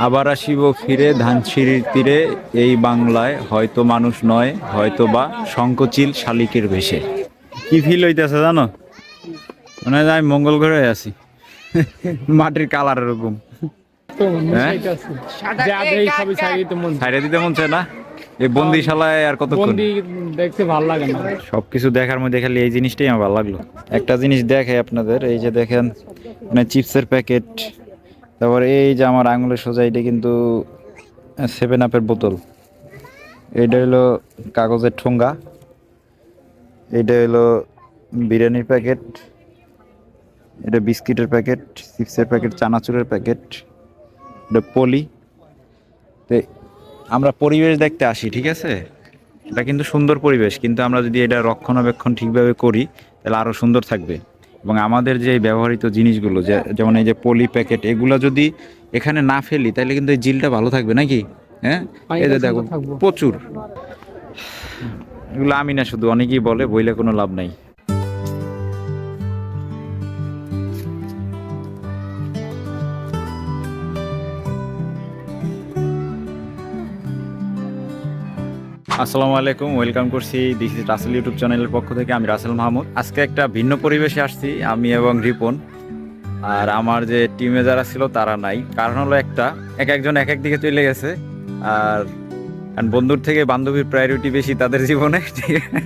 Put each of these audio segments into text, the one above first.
আবার আসিব ফিরে ধানসিঁড়ির তীরে, এই বাংলায় হয়তো মানুষ নয়, হয়তো বা শঙ্খচিল শালিকের বেশে। কি ফিল হইতেছে জানো? মনে হয় আমি মঙ্গল গ্রহে আছি। মাটির কালার এরকম। হ্যাঁ, ছাইড়া দিতে মন চায় না। এই বন্দিশালায় আর কতক্ষণ দেখতে ভালো লাগে না। সবকিছু দেখার মধ্যে খালি এই জিনিসটাই আমার ভালো লাগলো। একটা জিনিস দেখে আপনাদের, এই যে দেখেন মানে চিপসের প্যাকেট, তারপরে এই যে আমার আঙুলের সোজা এটা কিন্তু 7 আপের বোতল, এটা হলো কাগজের ঠোঙ্গা, এটা হলো বিরিয়ানির প্যাকেট, এটা বিস্কিটের প্যাকেট, চিপসের প্যাকেট, চানাচুরের প্যাকেট, এটা পলি। তো আমরা পরিবেশ দেখতে আসি, ঠিক আছে, এটা কিন্তু সুন্দর পরিবেশ, কিন্তু আমরা যদি এটা রক্ষণাবেক্ষণ ঠিকভাবে করি তাহলে আরও সুন্দর থাকবে। এবং আমাদের যে ব্যবহৃত জিনিসগুলো, যেমন এই যে পলি প্যাকেট, এগুলো যদি এখানে না ফেলি তাহলে কিন্তু এই ঝিলটা ভালো থাকবে নাকি? হ্যাঁ, এই যে দেখো প্রচুর, এগুলো আমি না শুধু অনেকেই বলে, বইলে কোনো লাভ নাই। আসসালামু আলাইকুম, ওয়েলকাম করছি দিস ইজ রাসেল ইউটিউব চ্যানেলের পক্ষ থেকে। আমি রাসেল মাহমুদ। আজকে একটা ভিন্ন পরিবেশে আসছি, আমি এবং রিপন। আর আমার যে টিমে যারা ছিল তারা নাই, কারণ হলো একটা, একজন এক এক দিকে চলে গেছে। আর বন্ধুর থেকে বান্ধবীর প্রায়োরিটি বেশি তাদের জীবনে, ঠিক আছে?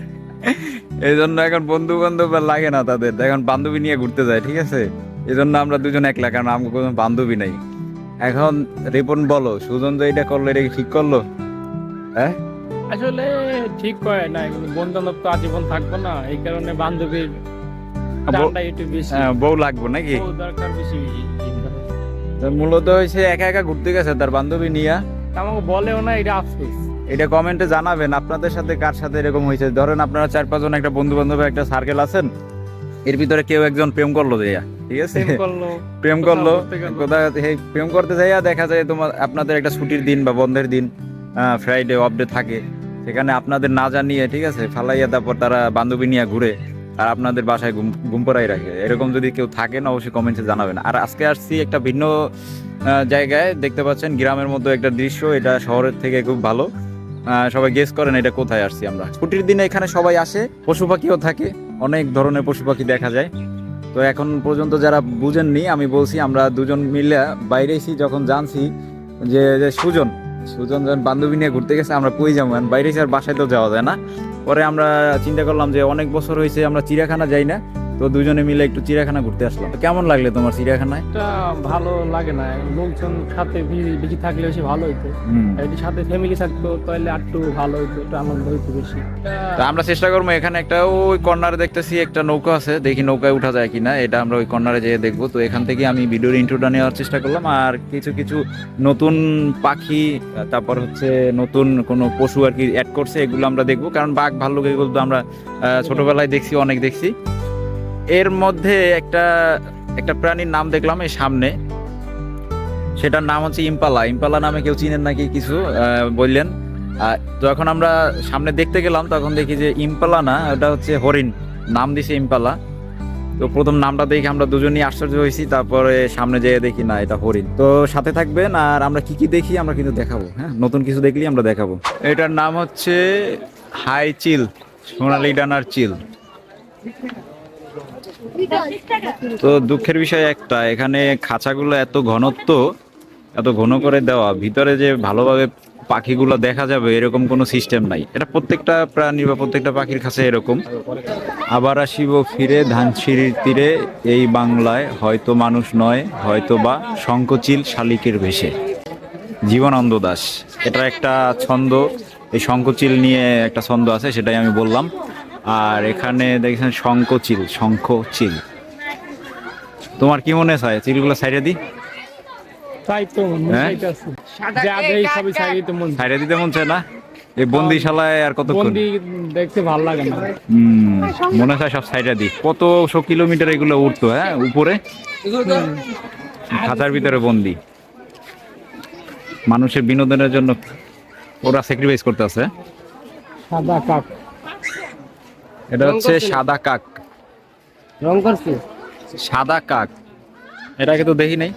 এই জন্য এখন বন্ধু বান্ধব আর লাগে না তাদের, এখন বান্ধবী নিয়ে ঘুরতে যায়, ঠিক আছে? এই জন্য আমরা দুজন একলা, কারণ আমার কোনো বান্ধবী নাই। এখন রিপন বলো, সুজন যে এটা করলো, এটা কি ঠিক করলো? হ্যাঁ, আসলে ঠিক করে না, বন্ধু বান্ধব তো আজীবন থাকবো না, এই কারণে বান্ধবীর টানটা একটু বেশি। বউ লাগবো নাকি? বউ দরকার বেশি বেশি। তো মূলত হয়েছে একা একা ঘুরতে গেছে তার বান্ধবী নিয়ে। আমাকে বলেও না, এটা আফসোস। এটা কমেন্টে জানাবেন আপনাদের সাথে কার সাথে এরকম হয়েছে। ধরেন আপনারা 4-5 জন একটা বন্ধু বান্ধবের একটা সার্কেল আছেন, এর ভিতরে কেউ একজন প্রেম করলো যাইয়া, ঠিক আছে, প্রেম করলো কোথায়, প্রেম করতে যাইয়া দেখা যায় তোমার আপনাদের একটা ছুটির দিন বা বন্ধের দিন, ফ্রাইডে অফ ডে থাকে, সেখানে আপনাদের না জানিয়ে, ঠিক আছে, ফালাইয়া তারপর তারা বান্ধবী নিয়ে ঘুরে আর আপনাদের বাসায় ঘুম পড়াই রাখে। এরকম যদি কেউ থাকেন অবশ্যই কমেন্টে জানাবেন। আর আজকে আসছি একটা ভিন্ন জায়গায়, দেখতে পাচ্ছেন গ্রামের মধ্যে একটা দৃশ্য, এটা শহরের থেকে খুব ভালো। সবাই গেস করেন এটা কোথায় আসছি আমরা। ছুটির দিনে এখানে সবাই আসে, পশু পাখিও থাকে, অনেক ধরনের পশু পাখি দেখা যায়। তো এখন পর্যন্ত যারা বুঝেননি আমি বলছি, আমরা দুজন মিলে বাইরে এসি, যখন জানছি যে সুজন যখন বান্ধবী নিয়ে ঘুরতে গেছে, আমরা কই যাবো, বাইরে এসে আর বাসায় তো যাওয়া যায় না। পরে আমরা চিন্তা করলাম যে অনেক বছর হয়েছে আমরা চিড়িয়াখানা যাই না, তো দুজনে মিলে একটু চিড়িয়াখানা ঘুরতে আসলাম। কেমন লাগলে তোমার চিড়িয়াখানায়? এটা ভালো লাগে না, লোকজন সাথে বেশি থাকলে বেশি ভালো হইতো। যদি সাথে ফ্যামিলি থাকতো তাহলে একটু ভালো হইতো, একটু আনন্দ হইতো বেশি। তা আমরা চেষ্টা করবো, এখানে একটা ওই কর্নারে দেখতেছি একটা নৌকা আছে, দেখি নৌকায় উঠা যায় কিনা, এটা আমরা ওই কর্নারে যেয়ে দেখবো। তো এখান থেকে আমি ভিডিওর ইন্ট্রোটা নেওয়ার চেষ্টা করলাম। আর কিছু কিছু নতুন পাখি, তারপর হচ্ছে নতুন কোনো পশু আর কি অ্যাড করছে, এগুলো আমরা দেখবো। কারণ বাঘ ভাল্লুক এগুলো তো আমরা ছোটবেলায় দেখছি, অনেক দেখছি। এর মধ্যে একটা একটা প্রাণীর নাম দেখলাম এই সামনে, সেটার নাম হচ্ছে ইম্পালা। ইম্পালা নামে কেউ চিনেন নাকি কিছু বললেন। যখন আমরা সামনে দেখতে গেলাম তখন দেখি যে ইম্পালা না, ওটা হচ্ছে হরিণ, নাম দিছে ইম্পালা। তো প্রথম নামটা দেখে আমরা দুজনই আশ্চর্য হয়েছি, তারপরে সামনে যেয়ে দেখি না, এটা হরিণ। তো সাথে থাকবেন, আর আমরা কি কি দেখি আমরা কিন্তু দেখাবো। হ্যাঁ, নতুন কিছু দেখলি আমরা দেখাবো। এটার নাম হচ্ছে হাই চিল, সোনালি ডানার চিল। তো দুঃখের বিষয় একটা, এখানে খাঁচাগুলো এত ঘনত্ব, এত ঘন করে দেওয়া, ভিতরে যে ভালোভাবে পাখিগুলো দেখা যাবে এরকম কোনো সিস্টেম নাই। এটা প্রত্যেকটা প্রাণী বা প্রত্যেকটা পাখির কাছে এরকম। আবার আসিব ফিরে ধানসিঁড়ির তীরে, এই বাংলায় হয়তো মানুষ নয়, হয়তো বা শঙ্খচিল শালিকের বেশে। জীবনানন্দ দাশ, এটা একটা ছন্দ, এই শঙ্খচিল নিয়ে একটা ছন্দ আছে, সেটাই আমি বললাম। আর এখানে দেখছেন শঙ্খচিল, শঙ্খচিল। তোমার কি মনে হয় চিলগুলো সাইডে দিই? তাই তো সাইডে দিতে মন চায় না। এই বন্দিশালায় আর কতক্ষণ বন্দি দেখতে ভালো লাগে না। মনে হয় সব সাইডে দিই। কতশো কিলোমিটার এগুলো উঠতো, হ্যাঁ, উপরে খাঁচার ভিতরে বন্দি। মানুষের বিনোদনের জন্য ওরা স্যাক্রিফাইস করতে আছে। সাদা কাক, এটা হচ্ছে সাদা কাক, রং করছে সাদা কাক। এটাকে তো দেখি নাই।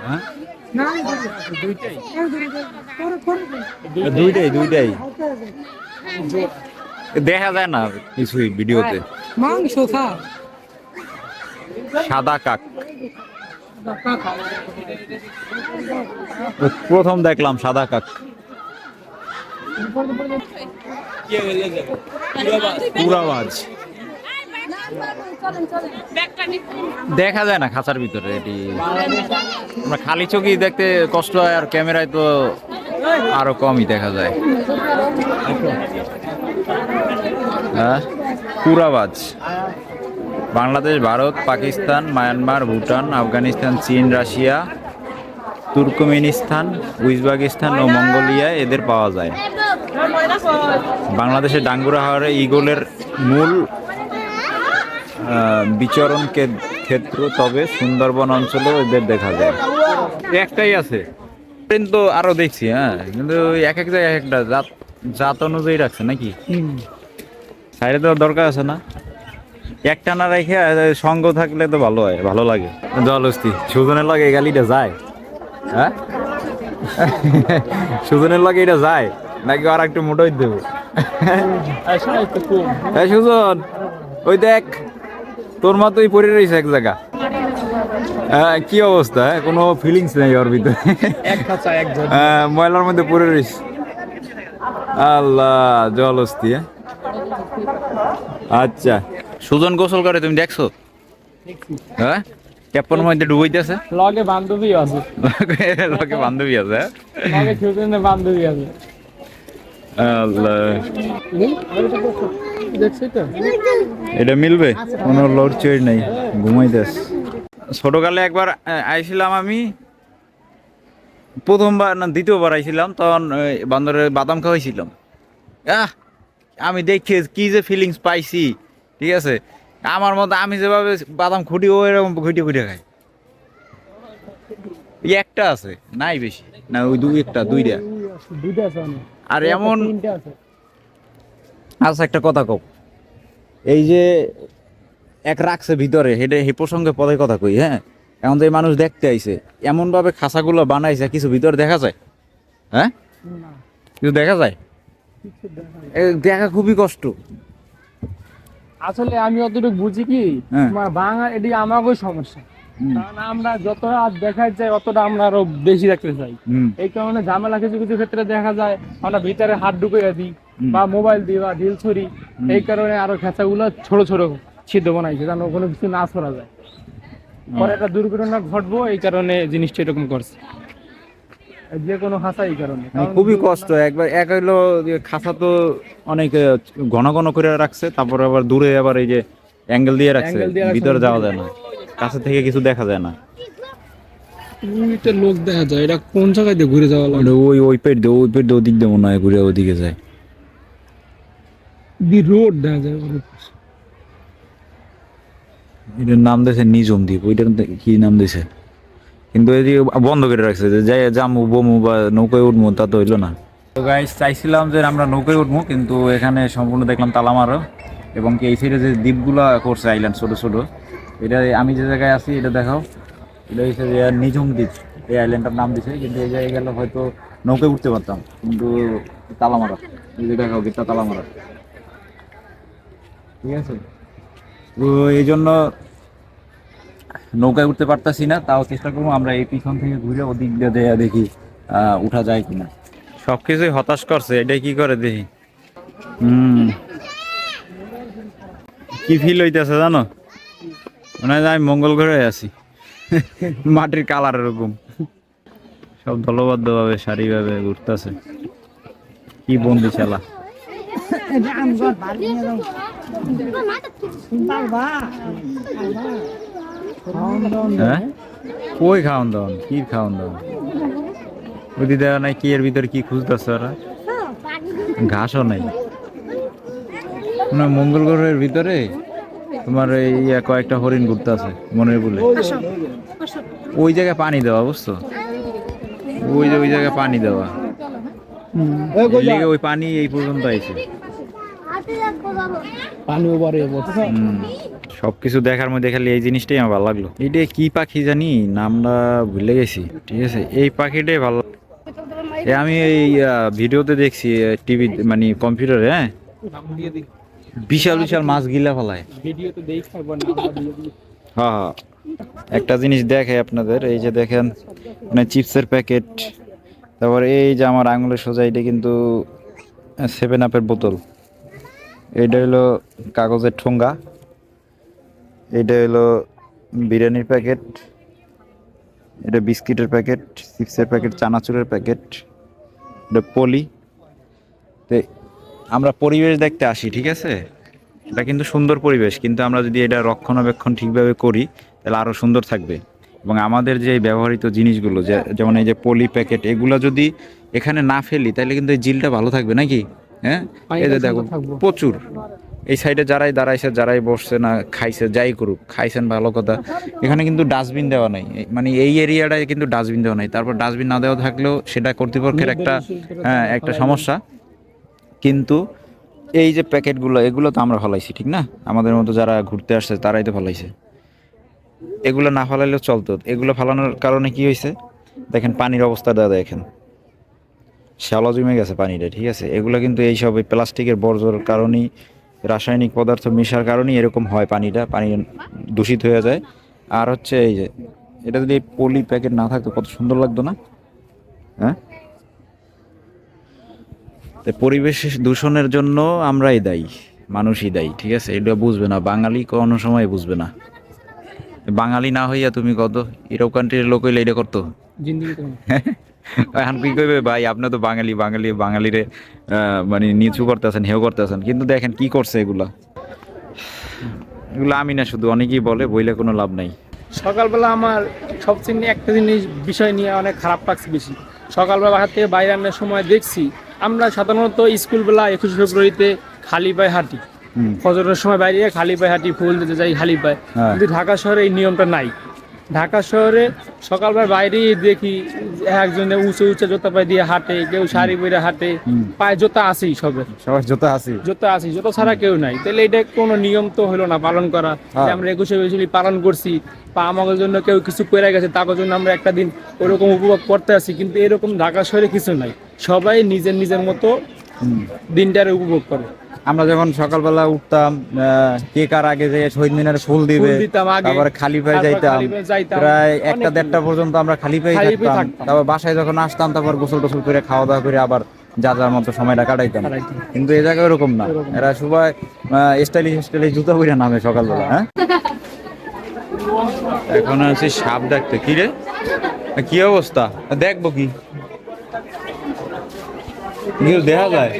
হ্যাঁ দুইটাই দুইটাই দেখা যায় না কিছুই ভিডিওতে। মাংস খা সাদা কাক প্রথম দেখলাম সাদা কাক। পুরাবাজ দেখা যায় না খাঁচার ভিতরে, এটি আমরা খালি চোখে দেখতে কষ্ট হয়, আর ক্যামেরায় তো আরো কমই দেখা যায়। হ্যাঁ পুরাবাজ বাংলাদেশ, ভারত, পাকিস্তান, মায়ানমার, ভুটান, আফগানিস্তান, চীন, রাশিয়া, তুর্কমেনিস্তান, উজবেকিস্তান ও মঙ্গোলিয়ায় এদের পাওয়া যায়। বাংলাদেশের ডাঙ্গুরা হাওরে ঈগলের মূল বিচরণ ক্ষেত্র, তবে সুন্দরবন অঞ্চলেও এদের দেখা যায়। একটাই আছে কিন্তু আরো দেখছি, হ্যাঁ কিন্তু এক এক জায়গায় এক একটা জাত অনুযায়ী রাখছে নাকি, সাইডে দেওয়ার দরকার আছে না? একটা না রেখে সঙ্গ থাকলে তো ভালো হয়, ভালো লাগে। জলস্তি সুজনের লাগে গালিটা যায়, হ্যাঁ সুজনের লাগে এটা যায় নাকি আর একটু মোটাই দেবো? সুজন ওই দেখ তোর মতোই পড়ে রয়েছে এক জায়গা। কি অবস্থা, কোনো ফিলিংস নেই ওর ভিতরে, ময়লার মধ্যে পড়ে রয়েছে। আল্লাহ জলস্তি। আচ্ছা সুজন গোসল করে তুমি দেখছো? হ্যাঁ ক্যাপন মধ্যে ডুবাইতেছে, লগে বান্ধবী আছে, লগে বান্ধবী আছে, লগে সুজনের বান্ধবী আছে। আল্লাহ দেখছি তো এটা মিলবে, কোনো লড়চড় নেই, ঘুমাইতেস। ছোটকালে একবার আইছিলাম আমি, প্রথমবার না দ্বিতীয়বার আইছিলাম, তখন বান্দরের বাদাম খাওয়াইছিলাম। আমি দেখে কি যে ফিলিংস পাইছি, ঠিক আছে আমার মতো আমি যেভাবে বাদাম খুঁটি ও এরকম খুঁটে খুঁটে খাই। একটা আছে নাই বেশি না, ওই দুইটা আছে আর এমন। তিনটা আছে। আচ্ছা একটা কথা কও, এই যে এক রাখছে ভিতরে হেডে হে প্রসঙ্গে পদে কথা কই, হ্যাঁ এখন তো এই মানুষ দেখতে আইছে এমন ভাবে খাঁচাগুলো বানাইছে, কিছু ভিতরে দেখা যায়? হ্যাঁ কিছু দেখা যায়? দেখা খুবই কষ্ট। আসলে আমি অতটুকু বুঝি কি, তোমার বাংলা এটি আমারও সমস্যা, কারণ আমরা যতটা দেখাই যাই অতটা আমরা আরো বেশি দেখতে চাই। এই কারণে ঝামেলা কিছু কিছু ক্ষেত্রে দেখা যায় আমরা ভিতরে হাত ঢুকে দিই বা মোবাইল দিই বা ঢিল ছড়ি, এই কারণে আরো খেঁচাগুলো ছোট ছোট ছিদ্র বানাইছে যেন কোনো কিছু না ছড়া যায়, পরে একটা দুর্ঘটনা ঘটবো, এই কারণে জিনিসটা এরকম করছে যে কোনো খাঁচা। এই কারণে খুবই কষ্ট। একবার এক হইলো খাঁচা তো অনেক ঘন ঘন করে রাখছে, তারপর আবার দূরে আবার এই যে অ্যাঙ্গেল দিয়ে রাখছে, ভিতরে যাওয়া যায় না, কাছে থেকে কিছু দেখা যায় না। লোক দেখা যায়, এটা কোন জায়গায় দিয়ে ঘুরে যাওয়া লাগে? ওই পেট দিয়ে ওদিক দিয়ে মনে হয় ঘুরে ওদিকে যায়, রোড দেখা যায়। এটার নাম দিয়েছে নিজম দ্বীপ, ওইটার কি নাম দিয়েছে, কিন্তু এই বন্ধ করে রাখছে যে যাই যামু বমু বা নৌকায় উঠবো, তা তো হইলো না। তো গাইস চাইছিলাম যে আমরা নৌকায় উঠবো, কিন্তু এখানে সম্পূর্ণ দেখলাম তালামারো, এবং কি এই সাইডে যে দ্বীপগুলা করছে আইল্যান্ড ছোট ছোট, এটা আমি যে জায়গায় আছি এটা দেখাও, এটা হচ্ছে যে নিজম দ্বীপ, এই আইল্যান্ডটার নাম দিছে, কিন্তু এই জায়গায় গেলে হয়তো নৌকায় উঠতে পারতাম, কিন্তু তালামারা, এই যে দেখাও গেটটা তালামারা, ঠিক আছে। তো এই জন্য নৌকায় উঠতে পারতাছি না, তাও চেষ্টা করবো আমরা এই পিছন থেকে ঘুরে ওদিক দিয়ে দেয়া দেখি উঠা যায় কিনা। সবকিছুই হতাশ করছে, এটাই কি করে দেখি। কি ফিল হইতেছে জানো, মনে হয় আমি মঙ্গল গ্রহে আছি, মাটির কালার এরকম, সব দলবদ্ধ ভাবে সারিভাবে ঘুরতেছে, কি বন্দি খেলা। হ্যাঁ কই খাওয়ান দাওয়ান, কি খাওয়ান দাওয়ান বুদ্ধি দেওয়া নাই, কি এর ভিতরে কি খুঁজতেছে ওরা, ঘাসও নাই। মঙ্গল গ্রহের ভিতরে তোমার এই কয়েকটা হরিণ ঘুরতে আছে মনের বলে, ওই জায়গায় পানি দেওয়া, বুঝছো, ওই জায়গায় পানি দেওয়া, ওই পানি এই পর্যন্ত আইছে, সবকিছু দেখার মধ্যে খালি এই জিনিসটাই আমার ভালো লাগলো। এটা কি পাখি জানি, নামটা ভুলে গেছি, ঠিক আছে। এই পাখিটাই ভালো। আমি এই ভিডিওতে দেখছি, টিভি মানে কম্পিউটারে, হ্যাঁ, বিশাল বিশাল মাছ গিলা ফেলায়। হ্যাঁ হ্যাঁ, একটা জিনিস দেখে আপনাদের, এই যে দেখেন মানে চিপসের প্যাকেট, তারপরে এই যে আমার আঙুলের সোজা এটা কিন্তু 7 আপের বোতল, এইটা হলো কাগজের ঠোঙ্গা, এইটা হলো বিরিয়ানির প্যাকেট, এটা বিস্কিটের প্যাকেট, চিপসের প্যাকেট, চানাচুরের প্যাকেট, এটা পলি। তো আমরা পরিবেশ দেখতে আসি, ঠিক আছে, এটা কিন্তু সুন্দর পরিবেশ, কিন্তু আমরা যদি এটা রক্ষণাবেক্ষণ ঠিকভাবে করি তাহলে আরও সুন্দর থাকবে। এবং আমাদের যে ব্যবহৃত জিনিসগুলো, যেমন এই যে পলি প্যাকেট, এগুলো যদি এখানে না ফেলি তাহলে কিন্তু এই ঝিলটা ভালো থাকবে নাকি? হ্যাঁ, এই যে দেখো প্রচুর, এই সাইডে যারাই দাঁড়াইছে, যারাই বসছে না খাইছে, যাই করুক, খাইছেন ভালো কথা, এখানে কিন্তু ডাস্টবিন দেওয়া নাই, মানে এই এরিয়াটায় কিন্তু ডাস্টবিন দেওয়া নাই। তারপর ডাস্টবিন না দেওয়া থাকলেও সেটা কর্তৃপক্ষের একটা একটা সমস্যা। কিন্তু এই যে প্যাকেটগুলো, এগুলো তো আমরা ফলাইছি, ঠিক না? আমাদের মতো যারা ঘুরতে আসছে তারাই তো ফলাইছে। এগুলো না ফলাইলেও চলতো। এগুলো ফালানোর কারণে কি হয়েছে দেখেন, পানির অবস্থাটা দেখেন, শ্যালো জমে গেছে পানিটা, ঠিক আছে। এগুলো কিন্তু এইসব প্লাস্টিকের বর্জ্যর কারণেই, রাসায়নিক পদার্থ মেশার কারণেই এরকম হয়, পানি দূষিত হয়ে যায়। আর হচ্ছে এই যে এটা যদি পলি প্যাকেট না থাকতো কত সুন্দর লাগতো না? হ্যাঁ, পরিবেশ দূষণের জন্য আমরাই দায়ী, মানুষই দায়ী, ঠিক আছে। এটা বুঝবে না বাঙালি, কোনো সময় বুঝবে না। বাঙালি না হইয়া তুমি কত ইউরোপ কান্ট্রির লোক হইলে এটা করতো। এখন কি করবে ভাই, আপনি তো বাঙালি, বাঙালিরে মানে নিচু করতেছেন, হেও করতেছেন, কিন্তু দেখেন কি করছে এগুলা। এগুলো আমি না, শুধু অনেকেই বলে কোনো লাভ নাই। সকালবেলা আমার সবচেয়ে একটা জিনিস বিষয় নিয়ে অনেক খারাপ লাগছে বেশি। সকালবেলা বাসা থেকে বাইরে আনার সময় দেখছি, আমরা সাধারণত স্কুলবেলা 21শে ফেব্রুয়ারিতে খালি পায়ে হাঁটি, ফজরের সময় বাইরে খালি পায়ে হাঁটি, ফুল দিতে যাই খালি পায়ে। কিন্তু ঢাকা শহরে এই নিয়মটা নাই। ঢাকা শহরে সকালবেলা বাইরে দেখি একজনে উঁচু উঁচু জুতা পায়ে দিয়ে হাঁটে, কেউ শাড়ি পরে হাঁটে, পায়ে জুতা আছেই, সবার জুতা আছে, জুতা ছাড়া কেউ নাই। তাহলে এটা কোনো নিয়ম তো হলো না পালন করা। আমরা 21শে ফেব্রুয়ারি পালন করছি, বা আমাদের জন্য কেউ কিছু করে গেছে, তার জন্য আমরা একটা দিন ওরকম উপভোগ করতে আসি। কিন্তু এরকম ঢাকা শহরে কিছু নাই, সবাই নিজের নিজের মতো দিনটারে উপভোগ করে। আমরা যখন সকালবেলা উঠতাম, কেকার আগে যে শহীদ মিনারে ফুল দিবে, তারপরে খালি পায়ে যাইতাম, প্রায় 1টা-1:30টা পর্যন্ত আমরা খালি পায়ে থাকতাম। তারপর বাসায় যখন আসতাম, তারপর গোসল টোসল করে খাওয়া দাওয়া করে আবার যার মতো সময়টা কাটাইতাম। কিন্তু এই জায়গায় ওরকম না, এরা সবাই স্টাইলিশ জুতা পরে নামে সকালবেলা। হ্যাঁ, এখন আছি সাপ দেখতে। কি রে, কি অবস্থা? দেখবো কি দেখা যায়?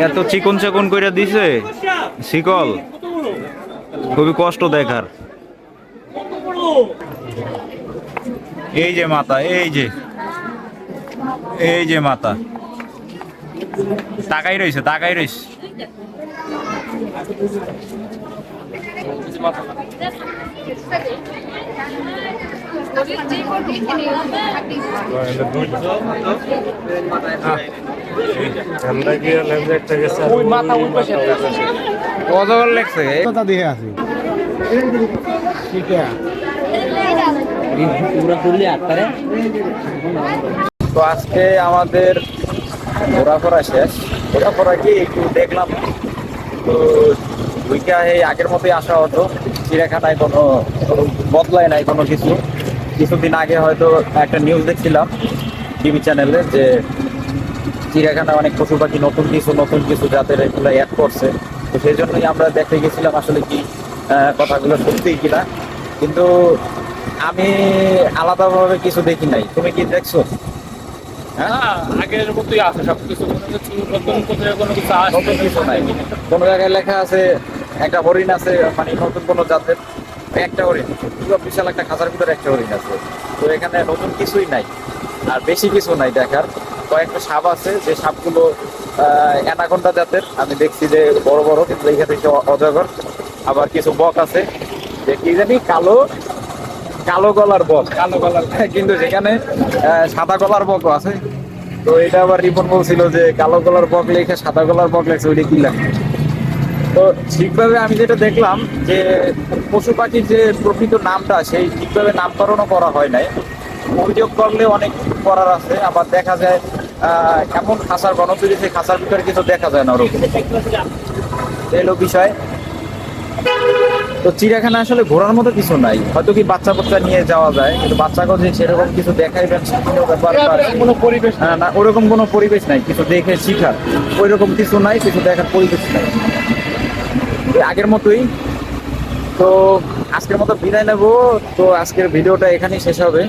এত চিকন চাকন করে দিছে শিকল, খুবই কষ্ট দেখার। এই যে মাথা, এই যে মাথা, তাকাই রইছে। অজগর লেগছে তো আজকে আমাদের ঘোরাফেরা শেষ। ঘোরাফেরা কি একটু দেখলাম, তো আগের মতোই আসা হতো। চিড়িয়াখানায় কোনো বদলায় নাই কোনো কিছু। কিছুদিন আগে হয়তো একটা নিউজ দেখছিলাম টিভি চ্যানেলে, যে চিড়িয়াখানায় অনেক পশু পাখি নতুন কিছু জাতের এগুলো অ্যাড করছে। তো সেই জন্যই আমরা দেখতে গেছিলাম আসলে কি কথাগুলো সত্যিই কিনা। কিন্তু আমি আলাদাভাবে কিছু দেখি নাই। তুমি কি দেখছো? আগের মতোই আছে সবকিছু, নতুন কিছু নাই। কোনো জায়গায় লেখা আছে একটা হরিণ আছে, মানে নতুন কোনো জাতের একটা হরিণ, পুরো বিশাল একটা খাঁচার ভিতরে একটা হরিণ আছে। তো এখানে নতুন কিছুই নাই, আর বেশি কিছু নাই দেখার। কয়েকটা সাপ আছে, যে সাপগুলো অ্যানাকোন্ডা জাতের, আমি দেখছি যে বড় বড়, কিন্তু এইখানে অজগর। আবার কিছু বক আছে, যে কি জানি কালো গলার বক, কিন্তু সেখানে সাদা গলার বকও আছে। তো এটা আবার রিপোর্ট বলছিল যে কালো গলার বক লেখে সাদা গলার বক লেখছে, ওইটা কি লাগে? তো ঠিকভাবে আমি যেটা দেখলাম যে পশু পাখির যে প্রকৃত নামটা সেই ঠিকভাবে নামকরণও করা হয় নাই। অভিযোগ করলে অনেক করার আছে, আবার দেখা যায় এমন খাঁচার গণতরী, সেই খাঁচার ভিতরে কিছু দেখা যায় না ওরকম, এলো বিষয়। তো চিড়িয়াখানা আসলে ঘোরার মতো কিছু নাই, হয়তো কি বাচ্চা বাচ্চা নিয়ে যাওয়া যায়, কিন্তু বাচ্চাকেও যে সেরকম কিছু দেখাইবেন সেগুলো ব্যাপার কোনো পরিবেশ না, ওরকম কোনো পরিবেশ নাই, কিছু দেখে শিখার ওই রকম কিছু নাই, কিছু দেখার পরিবেশ নাই, ওই আগের মতোই। তো আজকের মতো বিদায় নেবো। তো আজকের ভিডিওটা এখানেই শেষ হবে।